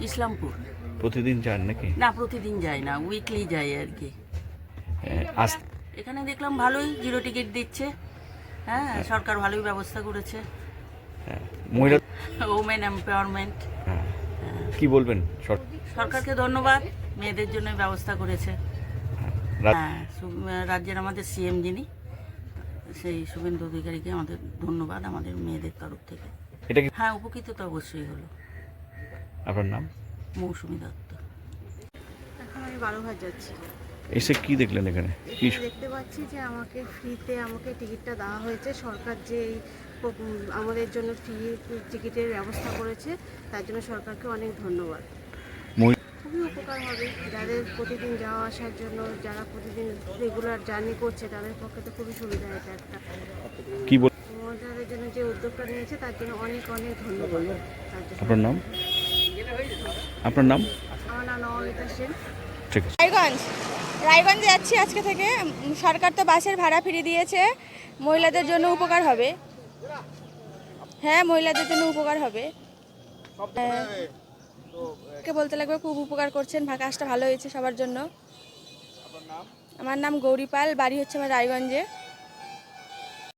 ইসলামপুর। প্রতিদিন যান নাকি? না, প্রতিদিন যাই না, উইকলি যাই আর কি। আজ এখানে দেখলাম ভালোই, 0 টিকিট দিচ্ছে। হ্যাঁ, সরকার ভালোই ব্যবস্থা করেছে। মহিলা ওমেন এম্পাওয়ারমেন্ট। কি বলবেন? সরকারকে ধন্যবাদ, মেয়েদের জন্য ব্যবস্থা করেছে। রাত- হ্যাঁ, রাজ্যের আমাদের সিএম যিনি, সেই শুভেন্দু অধিকারীকে আমাদের ধন্যবাদ আমাদের মেয়েদের তরফ থেকে। এটা কি হ্যাঁ, উপকৃত তো অবশ্যই হলো। আপনার নাম? মৌসুমী দত্ত। এখন আমি বালুরঘাট যাচ্ছি। এসে কি দেখলেন এখানে? কি এখানে দেখতে পাচ্ছি যে আমাকে ফ্রিতে টিকিটটা দেওয়া হয়েছে। সরকার যে এই আমাদের জন্য ফ্রি টিকিটের ব্যবস্থা করেছে, তার জন্য সরকারকে অনেক ধন্যবাদ। মহি- খুবই উপকার হবে যাদের প্রতিদিন যাওয়া আসার জন্য, যারা প্রতিদিন রেগুলার জার্নি করছে তাদের পক্ষে তো খুবই সুবিধা এটা একটা। কি বল মহিলাদের জন্য যে উদ্যোগটা নিয়েছে তার জন্য অনেক অনেক ধন্যবাদ। তার জন্য আপনার নাম? আপনার নাম? আমার নাম নবমিতা সেন। ঠিক আছে। রায়গঞ্জে যাচ্ছি আজকে থেকে। সরকার তো বাসের ভাড়া ফিরিয়ে দিয়েছে, মহিলাদের জন্য উপকার হবে। হ্যাঁ, মহিলাদের জন্য উপকার হবে। কে বলতে লাগবে, খুব উপকার করছেন, কাজটা ভালো হয়েছে সবার জন্য। আমার নাম গৌরী পাল, বাড়ি হচ্ছে আমার রায়গঞ্জে।